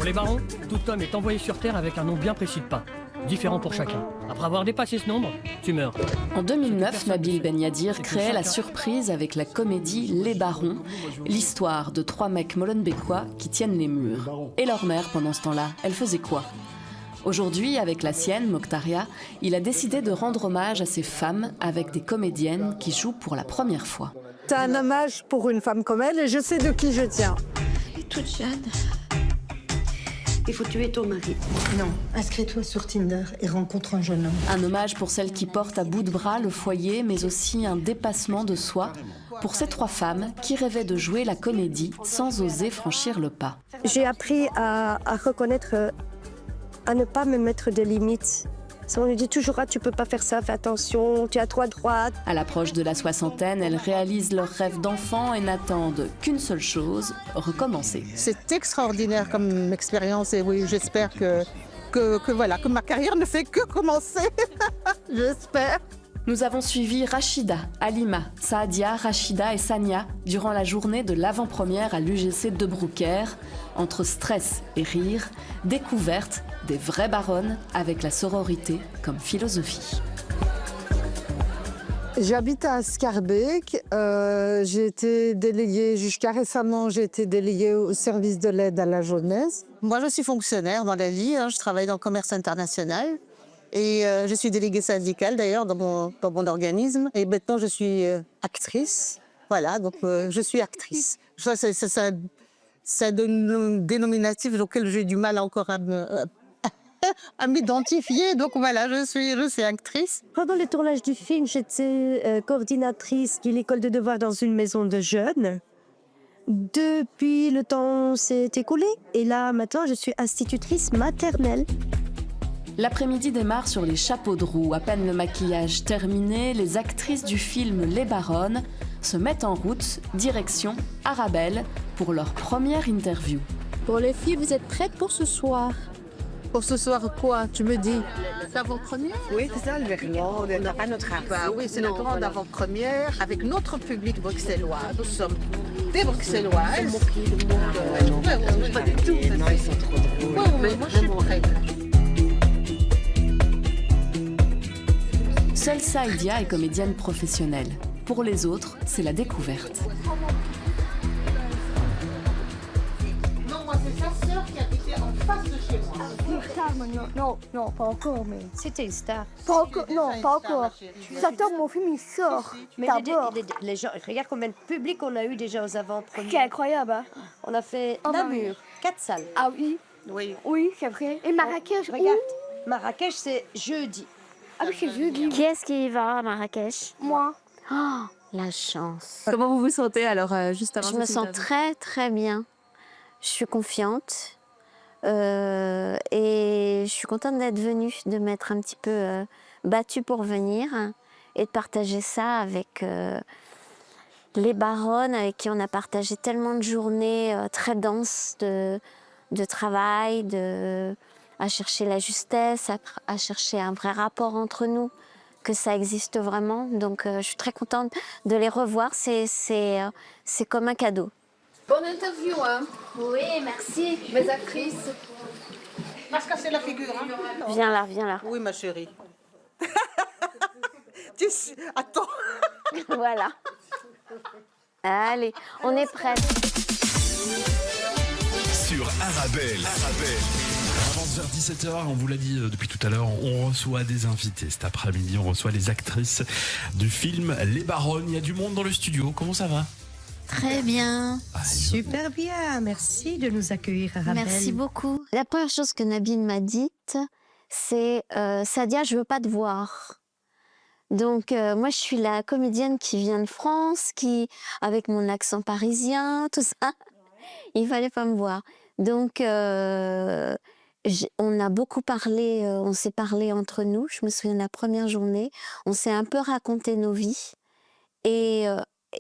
les barons, tout homme est envoyé sur Terre avec un nom bien précis de pain, différent pour chacun. Après avoir dépassé ce nombre, tu meurs. En 2009, Nabil Ben Yadir créait la surprise avec la comédie Les Barons, l'histoire de 3 mecs molenbeekois qui tiennent les murs. Et leur mère, pendant ce temps-là, elle faisait quoi? Aujourd'hui, avec la sienne, Mokhtaria, il a décidé de rendre hommage à ces femmes avec des comédiennes qui jouent pour la première fois. C'est un hommage pour une femme comme elle et je sais de qui je tiens. Elle est toute jeune. Il faut tuer ton mari. Non, inscris-toi sur Tinder et rencontre un jeune homme. Un hommage pour celles qui portent à bout de bras le foyer, mais aussi un dépassement de soi pour ces 3 femmes qui rêvaient de jouer la comédie sans oser franchir le pas. J'ai appris à reconnaître, à ne pas me mettre de limites. On lui dit toujours, tu peux pas faire ça, fais attention, tu as trop à droite. À l'approche de la soixantaine, elles réalisent leurs rêves d'enfant et n'attendent qu'une seule chose, recommencer. C'est extraordinaire comme expérience et oui, j'espère que ma carrière ne fait que commencer. J'espère. Nous avons suivi Rachida, Halima, Saadia, Rachida et Sania durant la journée de l'avant-première à l'UGC de Brouckère. Entre stress et rire, découverte des vraies baronnes avec la sororité comme philosophie. J'habite à Schaerbeek. J'ai été déléguée, jusqu'à récemment, j'ai été déléguée au service de l'aide à la jeunesse. Moi, je suis fonctionnaire dans la vie, je travaille dans le commerce international. Et je suis déléguée syndicale d'ailleurs dans mon organisme. Et maintenant, je suis actrice. Voilà, donc je suis actrice. Ça, c'est un dénominatif auquel j'ai du mal encore à m'identifier. Donc voilà, je suis actrice. Pendant le tournage du film, j'étais coordinatrice de l'école de devoir dans une maison de jeunes. Depuis, le temps s'est écoulé. Et là, maintenant, je suis institutrice maternelle. L'après-midi démarre sur les chapeaux de roue. À peine le maquillage terminé, les actrices du film Les Baronnes se mettent en route, direction Arabelle, pour leur première interview. Pour les filles, vous êtes prêtes pour ce soir? Pour ce soir, quoi, tu me dis? C'est avant-première? Oui, c'est ça, le Verlan, on n'a pas notre art. Bah oui, c'est la grande avant-première avec notre public bruxellois. Nous sommes des Bruxelloises. Pas du tout. Non, ils sont trop drôles. Mais moi, je suis prête. Seule Saïdia est comédienne professionnelle. Pour les autres, c'est la découverte. Non, moi, c'est sa sœur qui habitait en face de chez moi. Non, pas encore, mais... C'était une star. Pas encore, non, pas encore. J'attends mon film, il sort. Mais D'abord. les gens, regarde combien de public on a eu déjà aux avant-premières. C'est incroyable, hein? On a fait Namur, 4 salles. Ah oui, Oui. oui, c'est vrai. Et Marrakech, Regarde, Marrakech, c'est jeudi. Ah oui, c'est jeudi. Qui est-ce qui y va à Marrakech? Moi. Oh, la chance. Comment vous vous sentez alors juste avant Je me cette sens interview? très très bien. Je suis confiante et je suis contente d'être venue, de m'être un petit peu battue pour venir et de partager ça avec les baronnes avec qui on a partagé tellement de journées très denses de travail, à chercher la justesse, à chercher un vrai rapport entre nous, que ça existe vraiment. Donc je suis très contente de les revoir, c'est comme un cadeau. Bonne interview, hein? Oui, merci. Mes actrices. Parce que c'est la figure, hein? Viens là, viens là. Oui, ma chérie. Attends. Voilà. Allez, on est prête. Sur Arabelle. Avant 17h, on vous l'a dit depuis tout à l'heure, on reçoit des invités. Cet après-midi, on reçoit les actrices du film Les Baronnes. Il y a du monde dans le studio. Comment ça va? Très bien. Super bien, merci de nous accueillir, Arabelle. Merci beaucoup. La première chose que Nabil m'a dite, c'est Sadia, je veux pas te voir. Donc moi, je suis la comédienne qui vient de France, qui avec mon accent parisien, tout ça. Il fallait pas me voir. Donc on a beaucoup parlé, on s'est parlé entre nous. Je me souviens de la première journée. On s'est un peu raconté nos vies et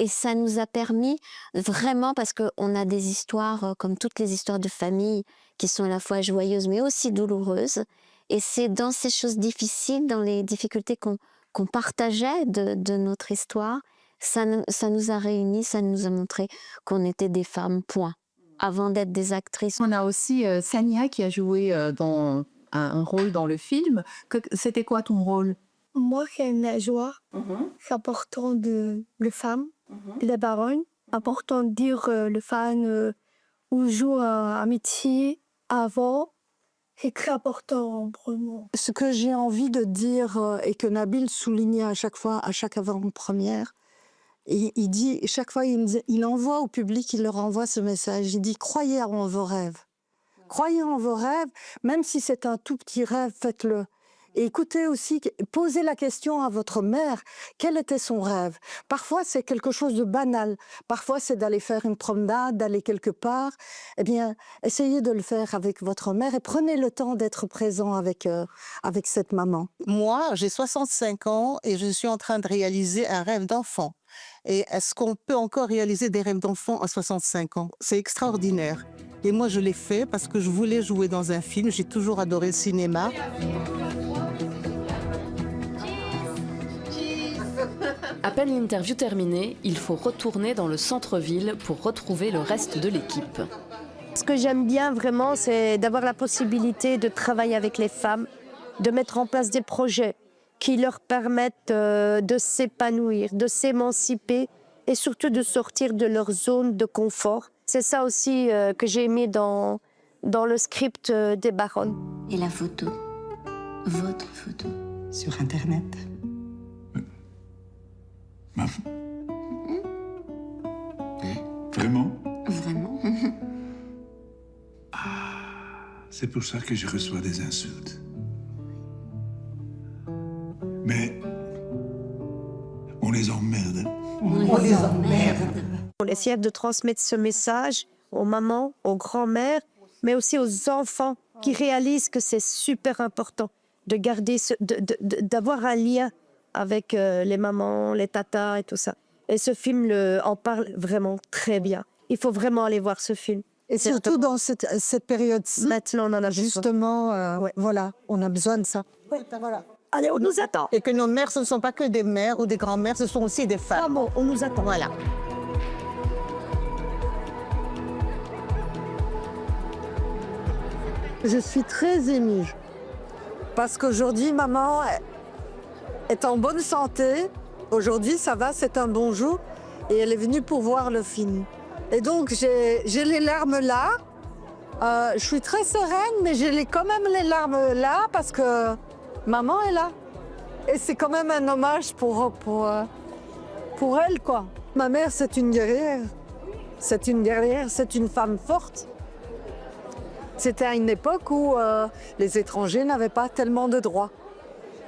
ça nous a permis vraiment, parce qu'on a des histoires, comme toutes les histoires de famille, qui sont à la fois joyeuses mais aussi douloureuses. Et c'est dans ces choses difficiles, dans les difficultés qu'on partageait de notre histoire, ça nous a réunis, ça nous a montré qu'on était des femmes, point. avant d'être des actrices. On a aussi Sania qui a joué dans un rôle dans le film. C'était quoi ton rôle? Moi, j'ai une joie important de les femmes, les baronnes, important de dire les femmes où joue amitié avant. C'est très important pour moi. Ce que j'ai envie de dire et que Nabil soulignait à chaque fois, à chaque avant-première, il dit, chaque fois, il envoie au public, il leur envoie ce message. Il dit, croyez en vos rêves. Croyez en vos rêves, même si c'est un tout petit rêve, faites-le. Et écoutez aussi, posez la question à votre mère, quel était son rêve? Parfois, c'est quelque chose de banal. Parfois, c'est d'aller faire une promenade, d'aller quelque part. Eh bien, essayez de le faire avec votre mère et prenez le temps d'être présent avec cette maman. Moi, j'ai 65 ans et je suis en train de réaliser un rêve d'enfant. Et est-ce qu'on peut encore réaliser des rêves d'enfant à 65 ans? C'est extraordinaire. Et moi, je l'ai fait parce que je voulais jouer dans un film. J'ai toujours adoré le cinéma. À peine l'interview terminée, il faut retourner dans le centre-ville pour retrouver le reste de l'équipe. Ce que j'aime bien vraiment, c'est d'avoir la possibilité de travailler avec les femmes, de mettre en place des projets qui leur permettent de s'épanouir, de s'émanciper et surtout de sortir de leur zone de confort. C'est ça aussi que j'ai aimé dans le script des baronnes. Et la photo? Votre photo? Sur Internet. Vraiment? Vraiment? C'est pour ça que je reçois des insultes. Mais on les emmerde. On les emmerde. On essaie de transmettre ce message aux mamans, aux grands-mères, mais aussi aux enfants qui réalisent que c'est super important de garder, d'avoir un lien avec les mamans, les tatas et tout ça. Et ce film en parle vraiment très bien. Il faut vraiment aller voir ce film. Et surtout dans cette période-ci. Maintenant, on en a justement, voilà, on a besoin de ça. Ouais. Voilà. Allez, on nous attend. Et que nos mères, ce ne sont pas que des mères ou des grands-mères, ce sont aussi des femmes. Ah bon, on nous attend. Voilà. Je suis très émue parce qu'aujourd'hui, maman est en bonne santé. Aujourd'hui, ça va, c'est un bon jour. Et elle est venue pour voir le film. Et donc, j'ai les larmes là. Je suis très sereine, mais j'ai quand même les larmes là parce que maman est là. Et c'est quand même un hommage pour elle, quoi. Ma mère, c'est une guerrière. C'est une guerrière, c'est une femme forte. C'était à une époque où les étrangers n'avaient pas tellement de droits.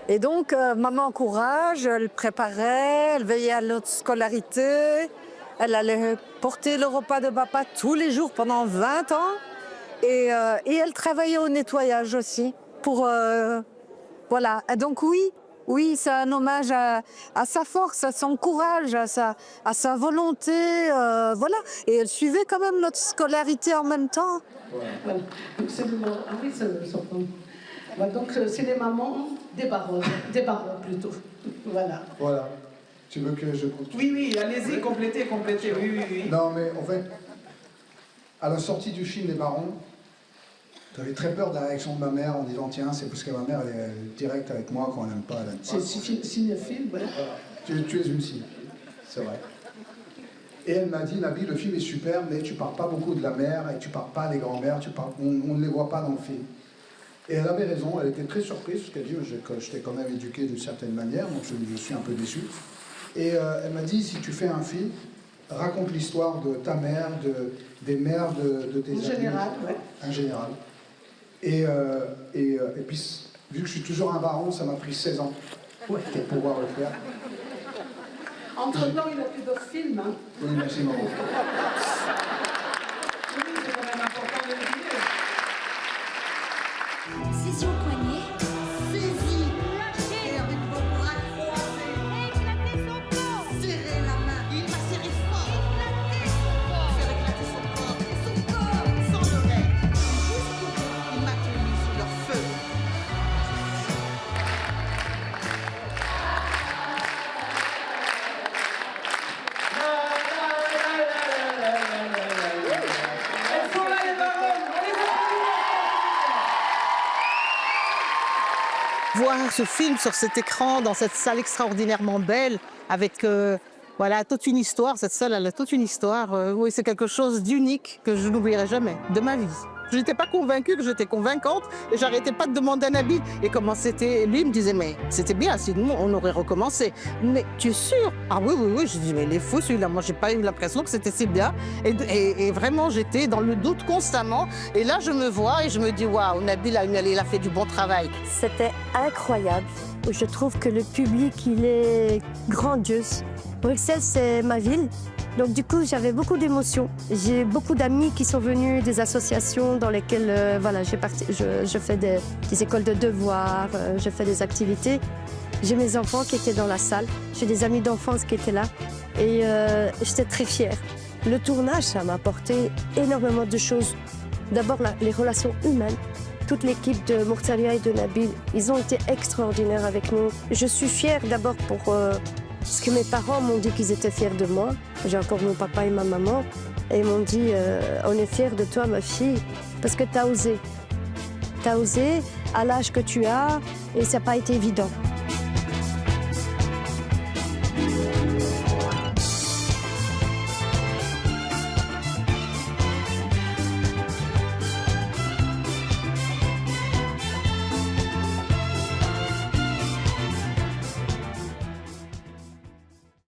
Et donc, maman courage, elle préparait, elle veillait à notre scolarité, elle allait porter le repas de papa tous les jours pendant 20 ans. Et elle travaillait au nettoyage aussi. Voilà. Et donc oui, c'est un hommage à sa force, à son courage, à sa volonté. Voilà. Et elle suivait quand même notre scolarité en même temps. Voilà. Donc c'est donc c'est les mamans des barons plutôt. Voilà. Voilà. Tu veux que je continue? Oui, allez-y, complétez, oui. Non, mais en fait, à la sortie du film Les Barons, j'avais très peur de la réaction de ma mère en disant tiens, c'est parce que ma mère elle est directe avec moi quand elle n'aime pas. C'est cinéphile, voilà. Tu es une cinéphile, c'est vrai. Et elle m'a dit, Nabil, le film est super, mais tu parles pas beaucoup de la mère et tu parles pas des grands-mères, on ne les voit pas dans le film. Et elle avait raison, elle était très surprise parce qu'elle dit que je t'ai quand même éduqué d'une certaine manière, donc je suis un peu déçu. Et elle m'a dit, si tu fais un film, raconte l'histoire de ta mère, des mères de tes amis. En général, ouais. En général. Et puis, vu que je suis toujours un baron, ça m'a pris 16 ans pour pouvoir le faire. Entre-temps, il a fait d'autres films. Hein. Oui, merci, maman. Oui, c'est quand même important de le dire. Saisis au poignet. Saisis. Et avec vos bras croisés. Éclatez son corps. Serrez la main. Il va serrer fort. Éclatez son corps. Faire éclater son corps. Sans l'oreille. Jusqu'au bout. Il m'a tenu sous leur feu. voir ce film sur cet écran, dans cette salle extraordinairement belle, avec voilà, toute une histoire. Cette salle, elle a toute une histoire. Oui, c'est quelque chose d'unique que je n'oublierai jamais de ma vie. Je n'étais pas convaincue que j'étais convaincante et j'arrêtais pas de demander à Nabil. Et comment c'était, lui me disait, mais c'était bien, sinon on aurait recommencé. Mais tu es sûre? Ah oui, oui, oui. Je dis, mais il est fou celui-là. Moi, j'ai pas eu l'impression que c'était si bien. Et vraiment, j'étais dans le doute constamment. Et là, je me vois et je me dis, waouh, Nabil, il a fait du bon travail. C'était incroyable. Je trouve que le public, il est grandiose. Bruxelles, c'est ma ville. Donc du coup, j'avais beaucoup d'émotions. J'ai beaucoup d'amis qui sont venus, des associations dans lesquelles voilà, je fais des écoles de devoirs, je fais des activités. J'ai mes enfants qui étaient dans la salle, j'ai des amis d'enfance qui étaient là et j'étais très fière. Le tournage, ça m'a apporté énormément de choses. D'abord, les relations humaines. Toute l'équipe de Mourtalia et de Nabil, ils ont été extraordinaires avec nous. Je suis fière d'abord pour ce que mes parents m'ont dit qu'ils étaient fiers de moi. J'ai encore mon papa et ma maman. Et ils m'ont dit, on est fiers de toi, ma fille, parce que tu as osé. Tu as osé à l'âge que tu as et ça n'a pas été évident.